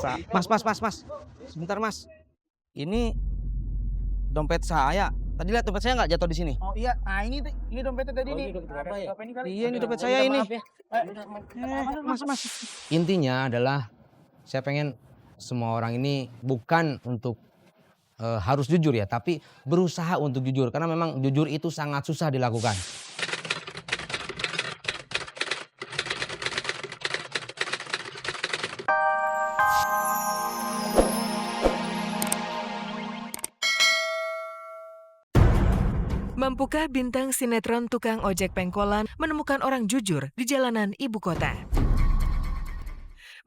biasa. Mas. Sebentar, Mas. Ini dompet saya. Tadi lihat dompet saya nggak jatuh di sini? Oh iya, nah ini dompetnya tadi nih. Iya, ini dompet saya ini. Mas. Intinya adalah saya pengen semua orang ini bukan untuk harus jujur ya, tapi berusaha untuk jujur karena memang jujur itu sangat susah dilakukan. Mampukah bintang sinetron tukang ojek pengkolan menemukan orang jujur di jalanan ibu kota?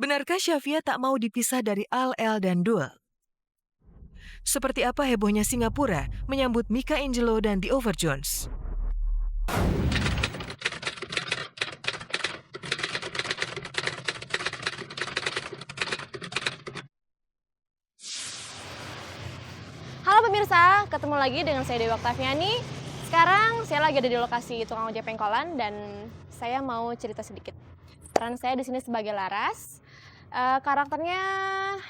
Benarkah Syafia tak mau dipisah dari Al, El, dan Dul? Seperti apa hebohnya Singapura menyambut Mika Angelo dan The Overjones? Halo pemirsa, ketemu lagi dengan saya Dewi Oktaviani. Sekarang saya lagi ada di lokasi tukang ojek pengkolan dan saya mau cerita sedikit. Peran saya di sini sebagai Laras. Karakternya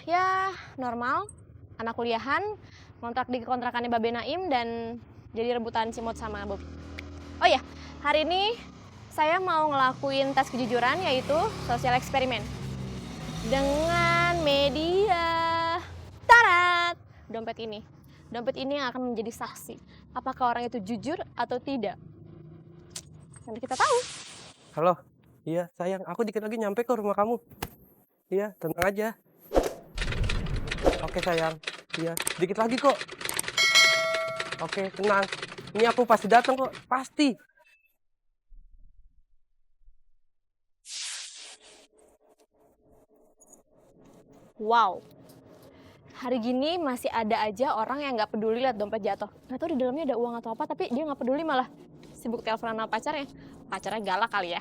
ya normal, anak kuliahan, kontrak di kontrakannya Babe Naim dan jadi rebutan Cimot sama Bobi. Oh ya, hari ini saya mau ngelakuin tes kejujuran yaitu sosial eksperimen dengan media tarat dompet ini. Dompet ini yang akan menjadi saksi. Apakah orang itu jujur atau tidak? Nanti kita tahu. Halo, iya sayang, aku dikit lagi nyampe ke rumah kamu. Iya, tenang aja. Oke sayang, iya, dikit lagi kok. Oke, tenang. Ini aku pasti datang kok, pasti. Wow. Hari gini masih ada aja orang yang nggak peduli lihat dompet jatuh. Nggak tahu di dalamnya ada uang atau apa, tapi dia nggak peduli malah sibuk teleponan sama pacarnya. Pacarnya galak kali ya.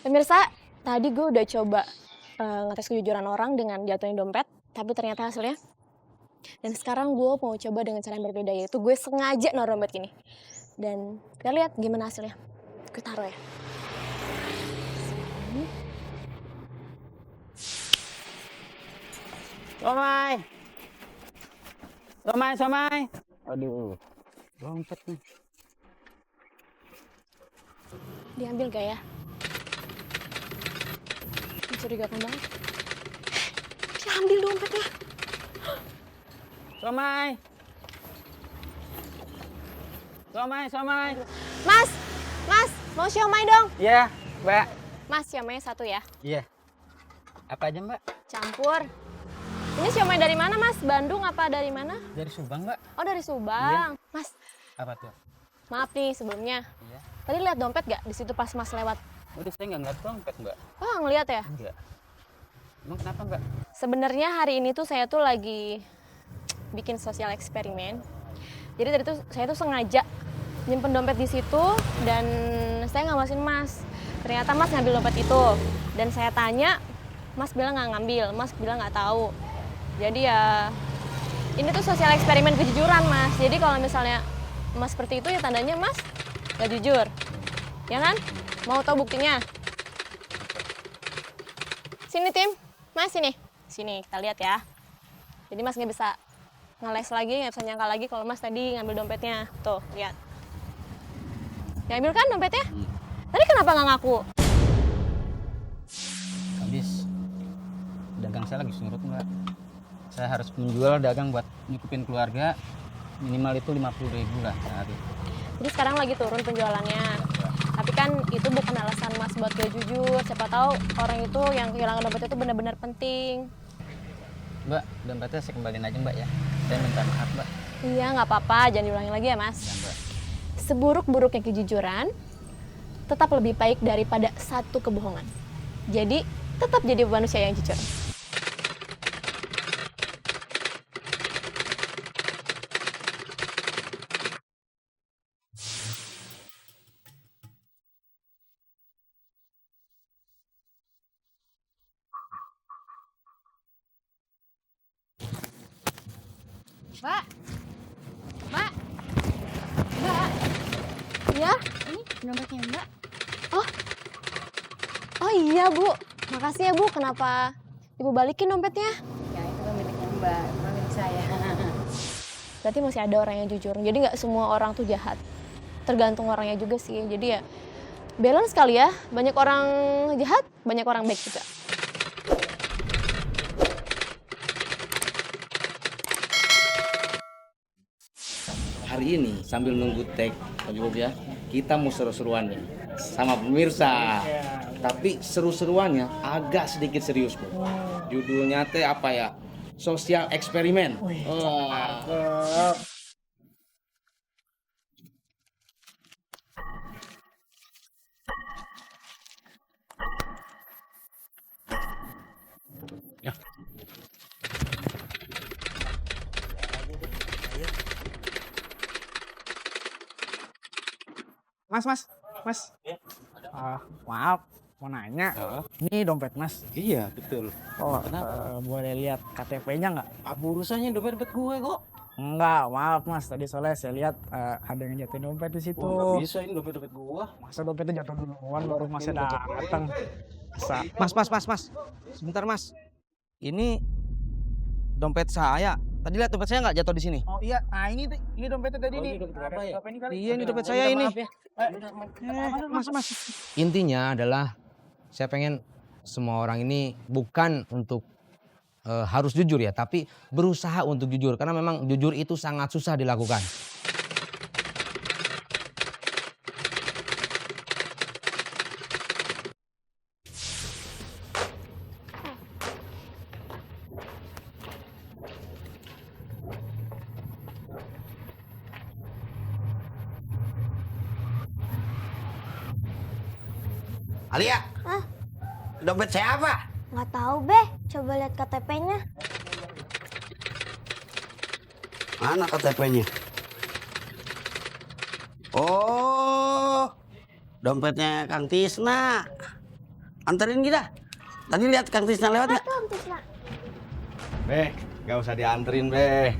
Pemirsa, tadi gue udah coba ngetes kejujuran orang dengan jatuhin dompet, tapi ternyata hasilnya. Dan sekarang gue mau coba dengan cara yang berbeda, yaitu gue sengaja naruh dompet gini. Dan kita lihat gimana hasilnya. Gue taruh ya. Somai. Aduh, dompet nih. Diambil gak ya? Mencurigakan banget. Diambil dompetnya. Somai. Mas, mau siomay dong. Iya, Mbak. Mas, siomay satu ya. Iya. Apa aja, Mbak? Campur. Ini siomay dari mana, Mas? Bandung apa dari mana? Dari Subang, Mbak. Oh, dari Subang. Iya. Mas, Apa tuh? maaf nih sebelumnya. Iya. Tadi lihat dompet gak di situ pas Mas lewat? Udah saya nggak ngeliat dompet, Mbak. Oh, ngeliat ya? Enggak. Emang kenapa, Mbak? Sebenarnya hari ini tuh saya tuh lagi bikin sosial eksperimen. Jadi tadi tuh saya tuh sengaja nyimpen dompet di situ dan saya ngawasin Mas. Ternyata Mas ngambil dompet itu dan saya tanya, Mas bilang nggak ngambil, Mas bilang nggak tahu. Jadi ya ini tuh sosial eksperimen kejujuran Mas. Jadi kalau misalnya Mas seperti itu ya tandanya Mas nggak jujur, ya kan? Mau tahu buktinya? Sini tim, Mas sini kita lihat ya. Jadi Mas nggak bisa ngeles lagi, nggak bisa nyangka lagi kalau Mas tadi ngambil dompetnya. Tuh, lihat. Diambil kan dompetnya? Tadi kenapa nggak ngaku? Habis dagang saya lagi surut, Mbak. Saya harus menjual dagang buat nyukupin keluarga, minimal itu 50.000 lah sehari. Jadi sekarang lagi turun penjualannya. Tapi kan itu bukan alasan Mas buat gak jujur. Siapa tahu orang itu yang kehilangan dompet itu benar-benar penting. Mbak, dompetnya saya kembaliin aja, Mbak ya. Saya minta maaf, Mbak. Iya, nggak apa-apa. Jangan diulangi lagi ya, Mas. Ya, Mbak. Seburuk-buruknya kejujuran, tetap lebih baik daripada satu kebohongan. Jadi, tetap jadi manusia yang jujur. Mbak, Ya, ini dompetnya Mbak. Oh, oh iya Bu. Makasih ya Bu. Kenapa Ibu balikin dompetnya? Ya itu kan miliknya Mbak, bukan milik saya. Berarti masih ada orang yang jujur. Jadi nggak semua orang tuh jahat. Tergantung orangnya juga sih. Jadi ya balance kali ya. Banyak orang jahat, banyak orang baik juga. Hari ini sambil nunggu tag ya, kita mau seru-seruan nih sama pemirsa. Tapi seru-seruannya agak sedikit serius, Bu. Judulnya teh apa ya? Sosial eksperimen. Mas. Maaf, mau nanya. Ini dompet Mas. Iya, betul. Oh, boleh lihat KTP-nya nggak? Apa urusannya dompet gue kok? Enggak, maaf Mas. Tadi soalnya saya lihat ada yang jatuhin dompet di situ. Oh, bisa ini dompet gua. Masa dompetnya jatuh duluan baru Masnya datang. Mas. Sebentar Mas. Ini dompet saya. Tadi lihat dompet saya nggak jatuh di sini? Oh iya, nah ini dompetnya tadi nih. Iya, ini dompet saya ini. Mas. Intinya adalah saya pengen semua orang ini bukan untuk harus jujur ya, tapi berusaha untuk jujur karena memang jujur itu sangat susah dilakukan. Alia. Dompet saya apa? Nggak tahu, Beh. Coba lihat KTP-nya. Mana KTP-nya? Oh, dompetnya Kang Tisna. Anterin kita. Tadi lihat Kang Tisna lewat nggak? Tuh, Tisna. Beh, gak usah dianterin, Beh.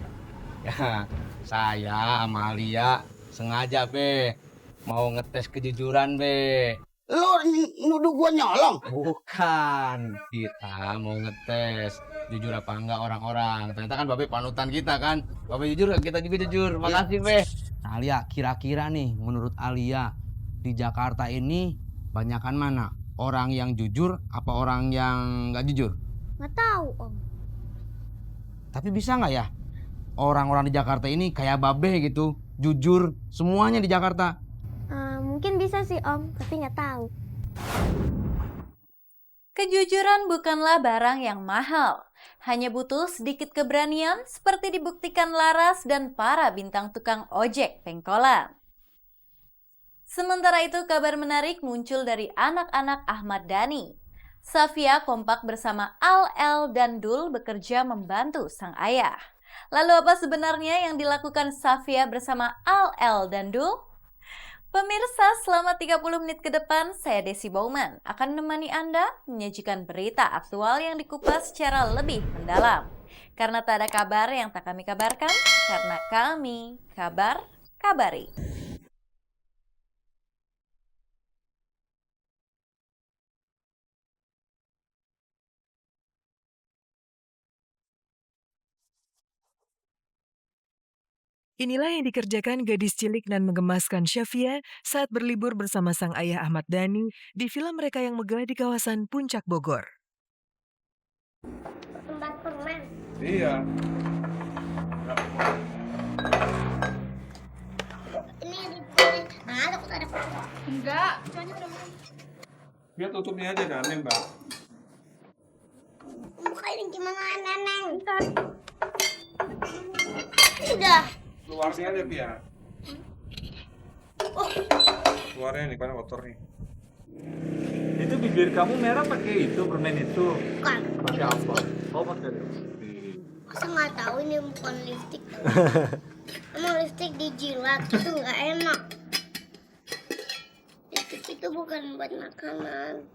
Ya, saya sama Alia sengaja, Beh. Mau ngetes kejujuran, Beh. Lo nuduh gua nyolong? Bukan. Kita mau ngetes jujur apa enggak orang-orang. Ternyata kan Babe panutan kita kan. Babe jujur, kita juga jujur. Makasih, Beh. Alia, kira-kira nih menurut Alia di Jakarta ini banyakan mana? Orang yang jujur apa orang yang nggak jujur? Nggak tahu, Om. Tapi bisa nggak ya orang-orang di Jakarta ini kayak Babe gitu, jujur semuanya di Jakarta? Mungkin bisa sih, Om. Tapi nggak tahu. Kejujuran bukanlah barang yang mahal. Hanya butuh sedikit keberanian seperti dibuktikan Laras dan para bintang tukang ojek pengkolan. Sementara itu kabar menarik muncul dari anak-anak Ahmad Dhani. Safia kompak bersama Al, El, dan Dul bekerja membantu sang ayah. Lalu apa sebenarnya yang dilakukan Safia bersama Al, El, dan Dul? Pemirsa, selama 30 menit ke depan, saya Desi Bauman akan menemani Anda menyajikan berita aktual yang dikupas secara lebih mendalam. Karena tak ada kabar yang tak kami kabarkan, karena kami kabari. Inilah yang dikerjakan gadis cilik dan menggemaskan Syafia saat berlibur bersama sang ayah Ahmad Dhani di villa mereka yang megah di kawasan Puncak Bogor. Tempat permen. Iya. Ini ada permen. Nah, takut ada permen. Enggak. Biar tutupnya aja kan, Mbak. Bukain gimana, Neneng? Sudah. Luarnya aja, Pia. Luarnya nih, karena kotor nih. Itu bibir kamu merah pakai itu permen itu? Bukan. Pakai apa? Oh pakai lipstick. Masa nggak tahu ini bukan lipstick? Emang lipstick dijilat itu nggak enak. Lipstick itu bukan buat makanan.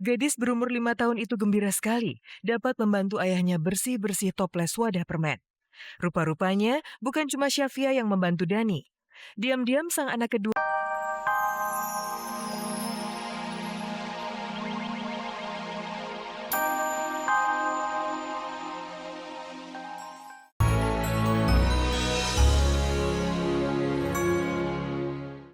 Gadis berumur 5 tahun itu gembira sekali dapat membantu ayahnya bersih-bersih toples wadah permen. Rupa-rupanya bukan cuma Syafia yang membantu Dani. Diam-diam sang anak kedua